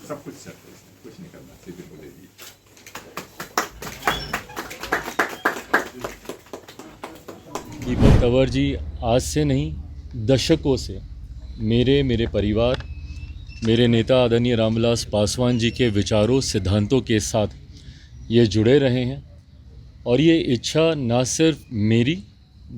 सब कुछ सेट है, इसमें कुछ नहीं करना। सीधे बोलेगी दीपक तंवर जी आज से नहीं दशकों से मेरे परिवार, मेरे नेता आदरणीय रामविलास पासवान जी के विचारों सिद्धांतों के साथ ये जुड़े रहे हैं। और ये इच्छा ना सिर्फ मेरी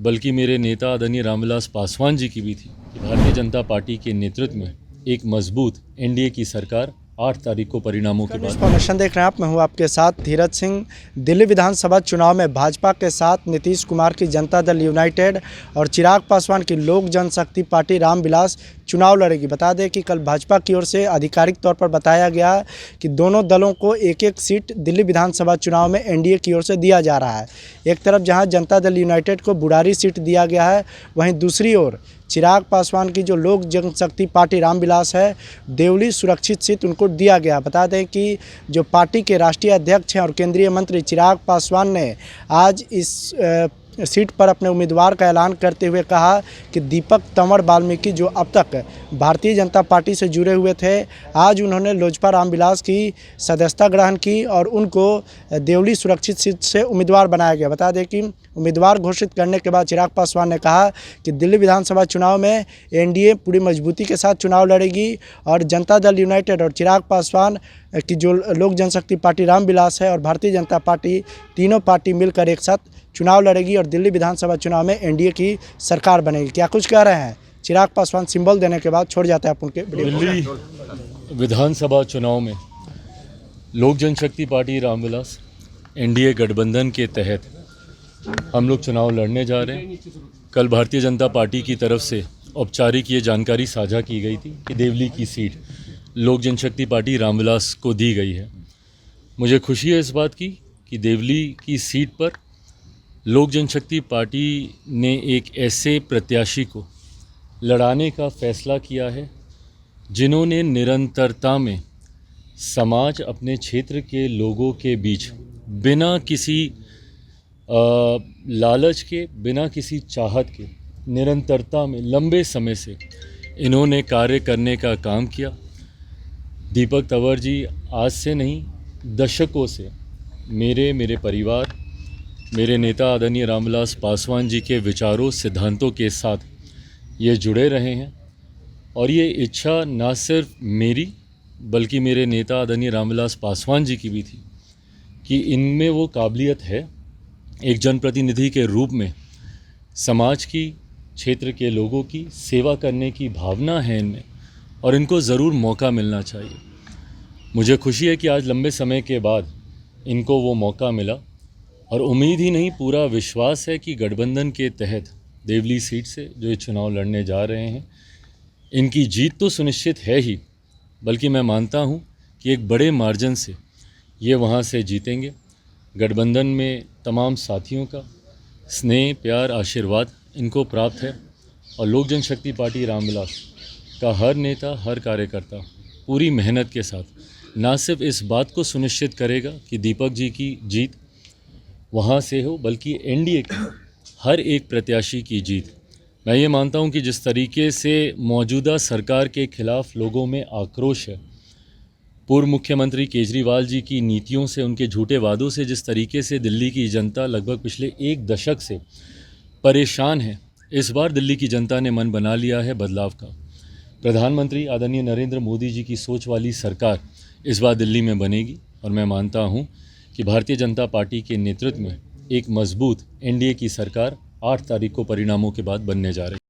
बल्कि मेरे नेता आदरणीय रामविलास पासवान जी की भी थी कि भारतीय जनता पार्टी के नेतृत्व में एक मजबूत एनडीए की सरकार 8 तारीख को परिणामों के बाद। इन्फॉर्मेशन देख रहे हैं आप, मैं हूं आपके साथ धीरज सिंह। दिल्ली विधानसभा चुनाव में भाजपा के साथ नीतीश कुमार की जनता दल यूनाइटेड और चिराग पासवान की लोक जनशक्ति पार्टी रामविलास चुनाव लड़ेगी। बता दें कि कल भाजपा की ओर से आधिकारिक तौर पर बताया गया कि दोनों दलों को एक एक सीट दिल्ली विधानसभा चुनाव में एनडीए की ओर से दिया जा रहा है। एक तरफ जहां जनता दल यूनाइटेड को बुढ़ारी सीट दिया गया है, वहीं दूसरी ओर चिराग पासवान की जो लोक जनशक्ति पार्टी रामविलास है, देवली सुरक्षित सीट उनको दिया गया। बता दें कि जो पार्टी के राष्ट्रीय अध्यक्ष हैं और केंद्रीय मंत्री चिराग पासवान ने आज इस सीट पर अपने उम्मीदवार का ऐलान करते हुए कहा कि दीपक तंवर वाल्मीकि जो अब तक भारतीय जनता पार्टी से जुड़े हुए थे, आज उन्होंने लोजपा रामविलास की सदस्यता ग्रहण की और उनको देवली सुरक्षित सीट से उम्मीदवार बनाया गया। बता दें कि उम्मीदवार घोषित करने के बाद चिराग पासवान ने कहा कि दिल्ली विधानसभा चुनाव में एनडीए पूरी मजबूती के साथ चुनाव लड़ेगी और जनता दल यूनाइटेड और चिराग पासवान की जो लोक जनशक्ति पार्टी रामविलास है और भारतीय जनता पार्टी, तीनों पार्टी मिलकर एक साथ चुनाव लड़ेगी और दिल्ली विधानसभा चुनाव में एनडीए की सरकार बनेगी। क्या कुछ कह रहे हैं चिराग पासवान? सिंबल देने के बाद छोड़ जाते हैं आप उनके। दिल्ली विधानसभा चुनाव में लोक जनशक्ति पार्टी रामविलास एनडीए गठबंधन के तहत हम लोग चुनाव लड़ने जा रहे हैं। कल भारतीय जनता पार्टी की तरफ से औपचारिक ये जानकारी साझा की गई थी कि देवली की सीट लोक जनशक्ति पार्टी रामविलास को दी गई है। मुझे खुशी है इस बात की कि देवली की सीट पर लोक जनशक्ति पार्टी ने एक ऐसे प्रत्याशी को लड़ाने का फैसला किया है जिन्होंने निरंतरता में समाज, अपने क्षेत्र के लोगों के बीच बिना किसी लालच के, बिना किसी चाहत के, निरंतरता में लंबे समय से इन्होंने कार्य करने का काम किया। दीपक तंवर जी आज से नहीं दशकों से मेरे परिवार, मेरे नेता आदरणीय रामविलास पासवान जी के विचारों सिद्धांतों के साथ ये जुड़े रहे हैं। और ये इच्छा ना सिर्फ मेरी बल्कि मेरे नेता आदरणीय रामविलास पासवान जी की भी थी कि इनमें वो काबिलियत है, एक जनप्रतिनिधि के रूप में समाज की, क्षेत्र के लोगों की सेवा करने की भावना है इनमें और इनको ज़रूर मौका मिलना चाहिए। मुझे खुशी है कि आज लंबे समय के बाद इनको वो मौका मिला और उम्मीद ही नहीं, पूरा विश्वास है कि गठबंधन के तहत देवली सीट से जो ये चुनाव लड़ने जा रहे हैं, इनकी जीत तो सुनिश्चित है ही, बल्कि मैं मानता हूं कि एक बड़े मार्जिन से ये वहां से जीतेंगे। गठबंधन में तमाम साथियों का स्नेह, प्यार, आशीर्वाद इनको प्राप्त है और लोक जनशक्ति पार्टी रामविलास का हर नेता, हर कार्यकर्ता पूरी मेहनत के साथ ना सिर्फ इस बात को सुनिश्चित करेगा कि दीपक जी की जीत वहाँ से हो, बल्कि एनडीए की हर एक प्रत्याशी की जीत। मैं ये मानता हूँ कि जिस तरीके से मौजूदा सरकार के खिलाफ लोगों में आक्रोश है, पूर्व मुख्यमंत्री केजरीवाल जी की नीतियों से, उनके झूठे वादों से जिस तरीके से दिल्ली की जनता लगभग पिछले 1 दशक से परेशान है, इस बार दिल्ली की जनता ने मन बना लिया है बदलाव का। प्रधानमंत्री आदरणीय नरेंद्र मोदी जी की सोच वाली सरकार इस बार दिल्ली में बनेगी और मैं मानता हूँ कि भारतीय जनता पार्टी के नेतृत्व में एक मजबूत एनडीए की सरकार 8 तारीख को परिणामों के बाद बनने जा रही है।